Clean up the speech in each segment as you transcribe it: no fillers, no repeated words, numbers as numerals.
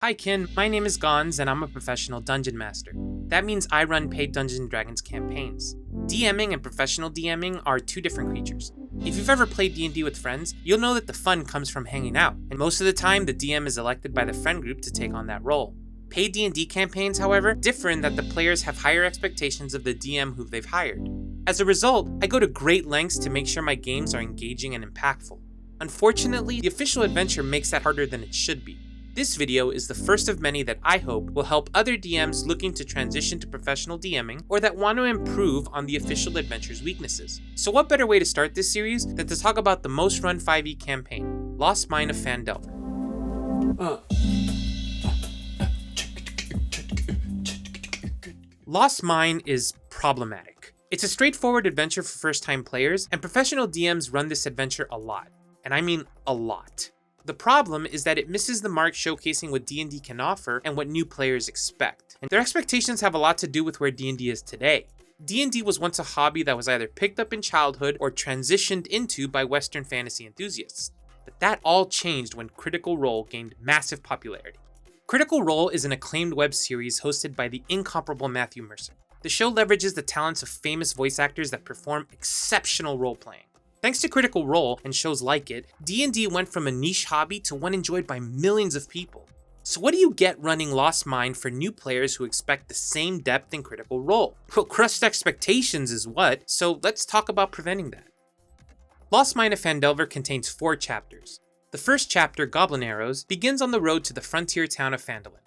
Hi Kin, my name is Gonz and I'm a professional dungeon master. That means I run paid Dungeons & Dragons campaigns. DMing and professional DMing are two different creatures. If you've ever played D&D with friends, you'll know that the fun comes from hanging out, and most of the time the DM is elected by the friend group to take on that role. Paid D&D campaigns, however, differ in that the players have higher expectations of the DM who they've hired. As a result, I go to great lengths to make sure my games are engaging and impactful. Unfortunately, the official adventure makes that harder than it should be. This video is the first of many that I hope will help other DMs looking to transition to professional DMing or that want to improve on the official adventure's weaknesses. So what better way to start this series than to talk about the most run 5e campaign, Lost Mine of Phandelver. Lost Mine is problematic. It's a straightforward adventure for first-time players, and professional DMs run this adventure a lot. And I mean a lot. The problem is that it misses the mark showcasing what D&D can offer and what new players expect. And their expectations have a lot to do with where D&D is today. D&D was once a hobby that was either picked up in childhood or transitioned into by Western fantasy enthusiasts. But that all changed when Critical Role gained massive popularity. Critical Role is an acclaimed web series hosted by the incomparable Matthew Mercer. The show leverages the talents of famous voice actors that perform exceptional role-playing. Thanks to Critical Role and shows like it, D&D went from a niche hobby to one enjoyed by millions of people. So what do you get running Lost Mine for new players who expect the same depth in Critical Role? Well, crushed expectations is what, so let's talk about preventing that. Lost Mine of Phandelver contains 4 chapters. The first chapter, Goblin Arrows, begins on the road to the frontier town of Phandelver.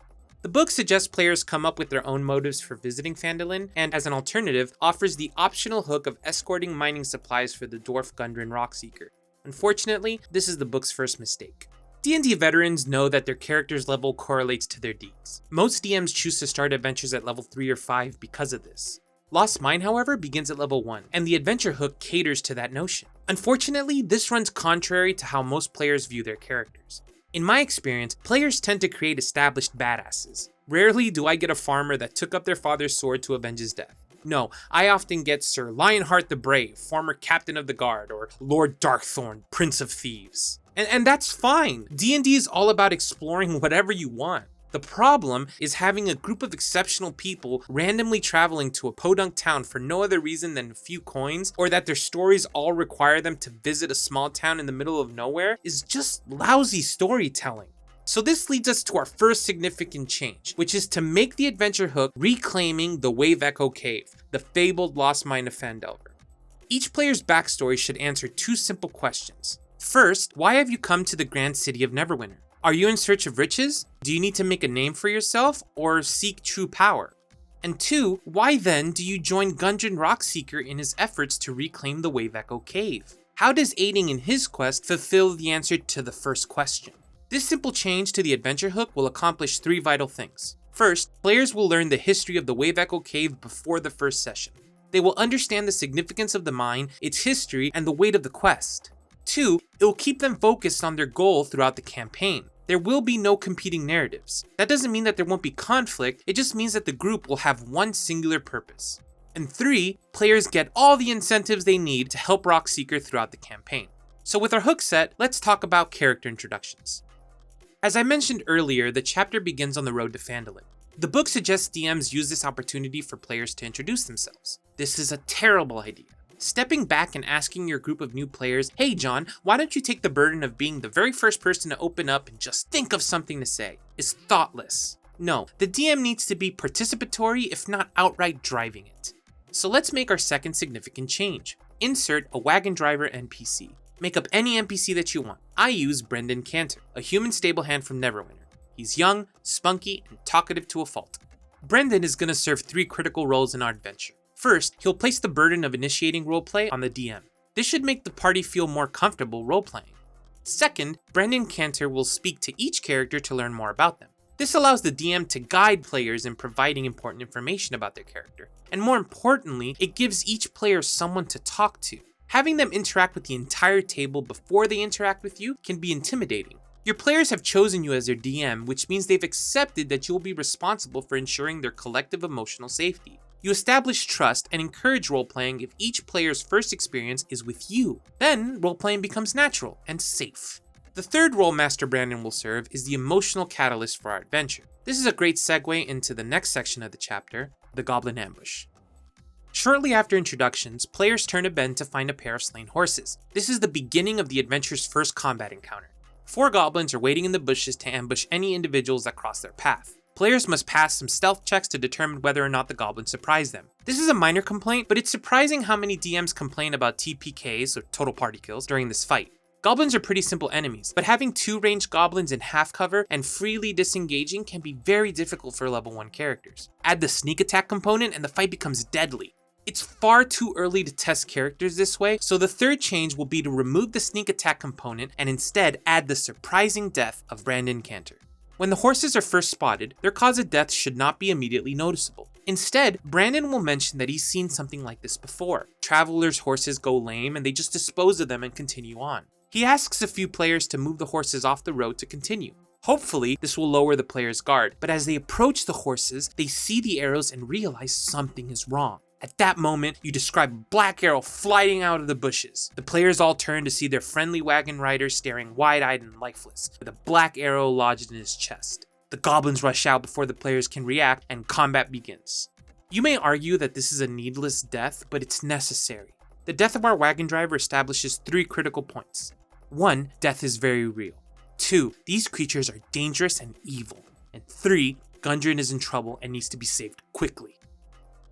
The book suggests players come up with their own motives for visiting Phandelver, and as an alternative, offers the optional hook of escorting mining supplies for the dwarf Gundren Rockseeker. Unfortunately, this is the book's first mistake. D&D veterans know that their character's level correlates to their deeds. Most DMs choose to start adventures at level 3 or 5 because of this. Lost Mine, however, begins at level 1, and the adventure hook caters to that notion. Unfortunately, this runs contrary to how most players view their characters. In my experience, players tend to create established badasses. Rarely do I get a farmer that took up their father's sword to avenge his death. No, I often get Sir Lionheart the Brave, former captain of the guard, or Lord Darkthorn, Prince of Thieves. And that's fine. D&D is all about exploring whatever you want. The problem is having a group of exceptional people randomly traveling to a podunk town for no other reason than a few coins, or that their stories all require them to visit a small town in the middle of nowhere, is just lousy storytelling. So this leads us to our first significant change, which is to make the adventure hook reclaiming the Wave Echo Cave, the fabled Lost Mine of Phandelver. Each player's backstory should answer 2 simple questions. First, why have you come to the grand city of Neverwinter? Are you in search of riches? Do you need to make a name for yourself or seek true power? And 2, why then do you join Gundren Rockseeker in his efforts to reclaim the Wave Echo Cave? How does aiding in his quest fulfill the answer to the first question? This simple change to the adventure hook will accomplish 3 vital things. First, players will learn the history of the Wave Echo Cave before the first session. They will understand the significance of the mine, its history, and the weight of the quest. 2, it will keep them focused on their goal throughout the campaign. There will be no competing narratives. That doesn't mean that there won't be conflict, it just means that the group will have one singular purpose. And 3, players get all the incentives they need to help Rockseeker throughout the campaign. So with our hook set, let's talk about character introductions. As I mentioned earlier, the chapter begins on the road to Phandelver. The book suggests DMs use this opportunity for players to introduce themselves. This is a terrible idea. Stepping back and asking your group of new players, "Hey John, why don't you take the burden of being the very first person to open up and just think of something to say?" is thoughtless. No, the DM needs to be participatory, if not outright driving it. So let's make our second significant change. Insert a wagon driver NPC. Make up any NPC that you want. I use Brendan Cantor, a human stable hand from Neverwinter. He's young, spunky, and talkative to a fault. Brendan is going to serve 3 critical roles in our adventure. First, he'll place the burden of initiating roleplay on the DM. This should make the party feel more comfortable roleplaying. Second, Brendan Cantor will speak to each character to learn more about them. This allows the DM to guide players in providing important information about their character. And more importantly, it gives each player someone to talk to. Having them interact with the entire table before they interact with you can be intimidating. Your players have chosen you as their DM, which means they've accepted that you will be responsible for ensuring their collective emotional safety. You establish trust and encourage roleplaying if each player's first experience is with you. Then, roleplaying becomes natural and safe. The third role Master Brandon will serve is the emotional catalyst for our adventure. This is a great segue into the next section of the chapter, the Goblin Ambush. Shortly after introductions, players turn to Ben to find a pair of slain horses. This is the beginning of the adventure's first combat encounter. 4 goblins are waiting in the bushes to ambush any individuals that cross their path. Players must pass some stealth checks to determine whether or not the goblins surprise them. This is a minor complaint, but it's surprising how many DMs complain about TPKs, or total party kills, during this fight. Goblins are pretty simple enemies, but having 2 ranged goblins in half cover and freely disengaging can be very difficult for level 1 characters. Add the sneak attack component and the fight becomes deadly. It's far too early to test characters this way, so the third change will be to remove the sneak attack component and instead add the surprising death of Brandon Cantor. When the horses are first spotted, their cause of death should not be immediately noticeable. Instead, Brandon will mention that he's seen something like this before. Travelers' horses go lame and they just dispose of them and continue on. He asks a few players to move the horses off the road to continue. Hopefully, this will lower the player's guard, but as they approach the horses, they see the arrows and realize something is wrong. At that moment, you describe a black arrow flying out of the bushes. The players all turn to see their friendly wagon rider staring wide-eyed and lifeless, with a black arrow lodged in his chest. The goblins rush out before the players can react, and combat begins. You may argue that this is a needless death, but it's necessary. The death of our wagon driver establishes 3 critical points. 1. Death is very real. 2. These creatures are dangerous and evil. And 3. Gundren is in trouble and needs to be saved quickly.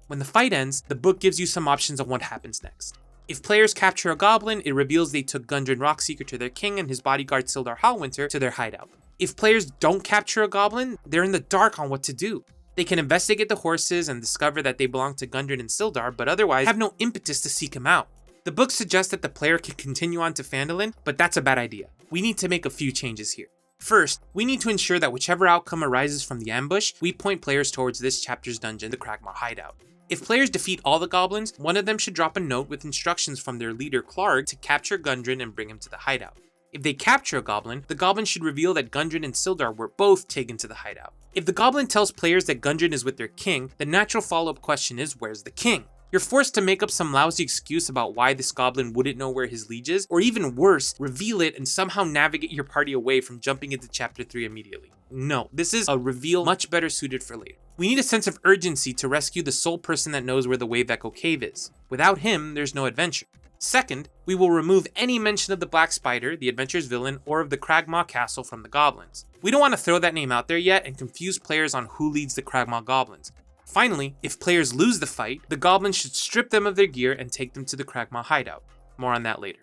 When the fight ends, the book gives you some options on what happens next. If players capture a goblin, it reveals they took Gundren Rockseeker to their king and his bodyguard Sildar Hallwinter to their hideout. If players don't capture a goblin, they're in the dark on what to do. They can investigate the horses and discover that they belong to Gundren and Sildar, but otherwise have no impetus to seek him out. The book suggests that the player can continue on to Phandelver, but that's a bad idea. We need to make a few changes here. First, we need to ensure that whichever outcome arises from the ambush, we point players towards this chapter's dungeon, the Cragmaw Hideout. If players defeat all the goblins, one of them should drop a note with instructions from their leader Klarg to capture Gundren and bring him to the hideout. If they capture a goblin, the goblin should reveal that Gundren and Sildar were both taken to the hideout. If the goblin tells players that Gundren is with their king, the natural follow-up question is, where's the king? You're forced to make up some lousy excuse about why this goblin wouldn't know where his liege is, or even worse, reveal it and somehow navigate your party away from jumping into chapter 3 immediately. No, this is a reveal much better suited for later. We need a sense of urgency to rescue the sole person that knows where the Wave Echo Cave is. Without him, there's no adventure. Second, we will remove any mention of the Black Spider, the adventure's villain, or of the Cragmaw Castle from the goblins. We don't want to throw that name out there yet and confuse players on who leads the Cragmaw goblins. Finally, if players lose the fight, the goblins should strip them of their gear and take them to the Cragmaw hideout. More on that later.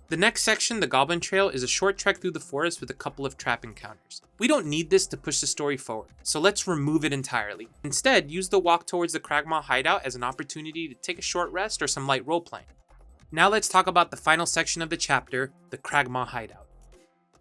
The next section, the Goblin Trail, is a short trek through the forest with a couple of trap encounters. We don't need this to push the story forward, so let's remove it entirely. Instead, use the walk towards the Cragmaw hideout as an opportunity to take a short rest or some light role-playing. Now let's talk about the final section of the chapter, the Cragmaw hideout.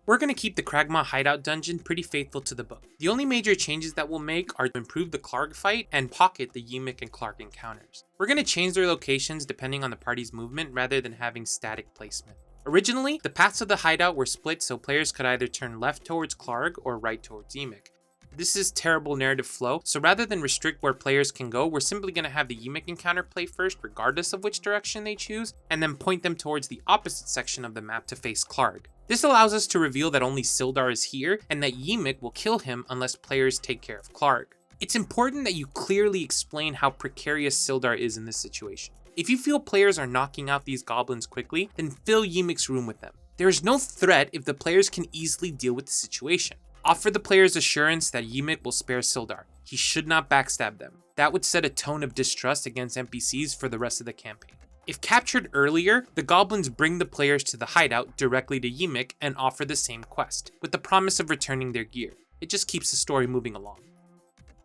We're going to keep the Cragmaw hideout dungeon pretty faithful to the book. The only major changes that we'll make are to improve the Klarg fight and pocket the Ymik and Klarg encounters. We're going to change their locations depending on the party's movement rather than having static placement. Originally, the paths of the hideout were split so players could either turn left towards Klarg or right towards Ymik. This is terrible narrative flow, so rather than restrict where players can go, we're simply going to have the Ymik encounter play first regardless of which direction they choose, and then point them towards the opposite section of the map to face Klarg. This allows us to reveal that only Sildar is here, and that Ymik will kill him unless players take care of Klarg. It's important that you clearly explain how precarious Sildar is in this situation. If you feel players are knocking out these goblins quickly, then fill Ymik's room with them. There is no threat if the players can easily deal with the situation. Offer the players assurance that Ymik will spare Sildar. He should not backstab them. That would set a tone of distrust against NPCs for the rest of the campaign. If captured earlier, the goblins bring the players to the hideout directly to Ymik and offer the same quest, with the promise of returning their gear. It just keeps the story moving along.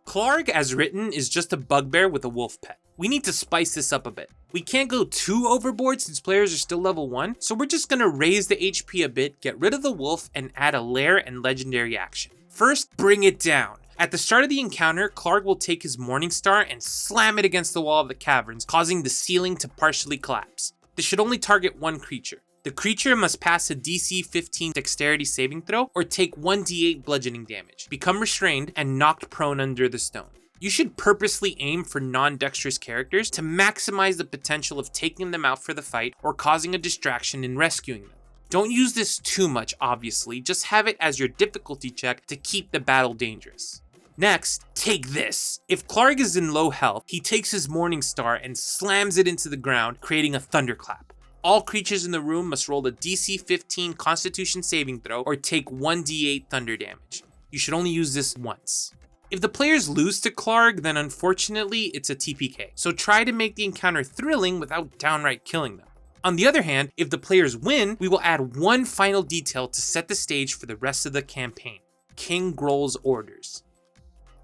Klarg, as written, is just a bugbear with a wolf pet. We need to spice this up a bit. We can't go too overboard since players are still level 1, so we're just gonna raise the HP a bit, get rid of the wolf, and add a lair and legendary action. First, bring it down. At the start of the encounter, Klarg will take his Morningstar and slam it against the wall of the caverns, causing the ceiling to partially collapse. This should only target one creature. The creature must pass a DC 15 dexterity saving throw or take 1d8 bludgeoning damage, become restrained, and knocked prone under the stone. You should purposely aim for non-dexterous characters to maximize the potential of taking them out for the fight or causing a distraction in rescuing them. Don't use this too much, obviously, just have it as your difficulty check to keep the battle dangerous. Next, take this. If Klarg is in low health, he takes his Morning Star and slams it into the ground, creating a thunderclap. All creatures in the room must roll a DC 15 Constitution saving throw or take 1d8 thunder damage. You should only use this once. If the players lose to Klarg, then unfortunately it's a TPK, so try to make the encounter thrilling without downright killing them. On the other hand, if the players win, we will add one final detail to set the stage for the rest of the campaign: King Grohl's orders.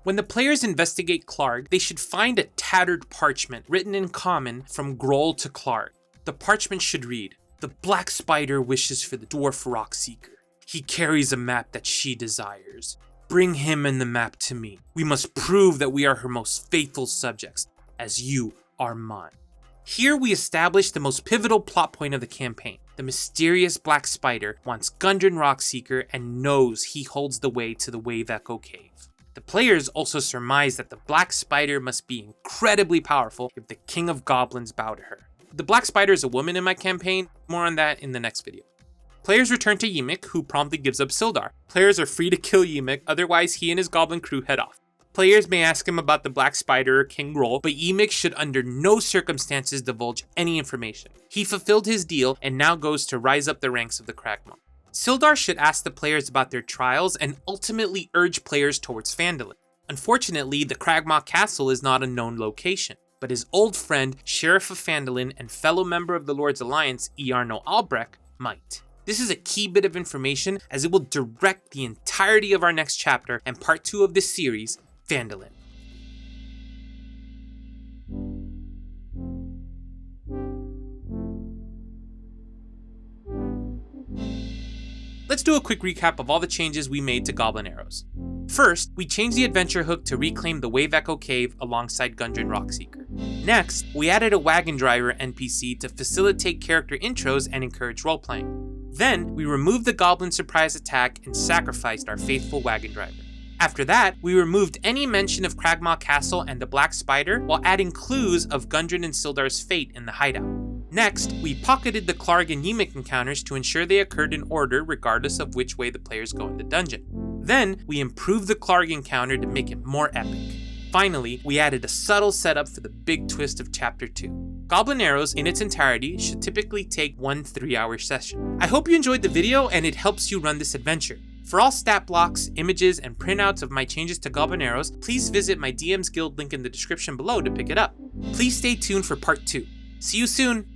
When the players investigate Klarg, they should find a tattered parchment written in common from Grohl to Klarg. The parchment should read, "The Black Spider wishes for the Dwarf Rockseeker. He carries a map that she desires. Bring him and the map to me. We must prove that we are her most faithful subjects, as you are mine." Here we establish the most pivotal plot point of the campaign. The mysterious Black Spider wants Gundren Rockseeker and knows he holds the way to the Wave Echo Cave. The players also surmise that the Black Spider must be incredibly powerful if the King of Goblins bow to her. The Black Spider is a woman in my campaign, more on that in the next video. Players return to Ymik, who promptly gives up Sildar. Players are free to kill Ymik, otherwise he and his goblin crew head off. Players may ask him about the Black Spider or King Grohl, but Ymik should under no circumstances divulge any information. He fulfilled his deal and now goes to rise up the ranks of the Cragmaw. Sildar should ask the players about their trials and ultimately urge players towards Phandelver. Unfortunately, the Cragmaw castle is not a known location, but his old friend, Sheriff of Phandelver and fellow member of the Lord's Alliance, Iarno Albrecht, might. This is a key bit of information as it will direct the entirety of our next chapter and part 2 of this series, Phandelver. Let's do a quick recap of all the changes we made to Goblin Arrows. First, we changed the adventure hook to reclaim the Wave Echo Cave alongside Gundren Rockseeker. Next, we added a wagon driver NPC to facilitate character intros and encourage roleplaying. Then, we removed the Goblin surprise attack and sacrificed our faithful wagon driver. After that, we removed any mention of Cragmaw Castle and the Black Spider while adding clues of Gundren and Sildar's fate in the Hideout. Next, we pocketed the Klarg and Ymik encounters to ensure they occurred in order regardless of which way the players go in the dungeon. Then, we improved the Klarg encounter to make it more epic. Finally, we added a subtle setup for the big twist of Chapter 2. Goblin Arrows in its entirety should typically take 1 3-hour session. I hope you enjoyed the video and it helps you run this adventure. For all stat blocks, images, and printouts of my changes to Goblin Arrows, please visit my DM's Guild link in the description below to pick it up. Please stay tuned for part 2. See you soon!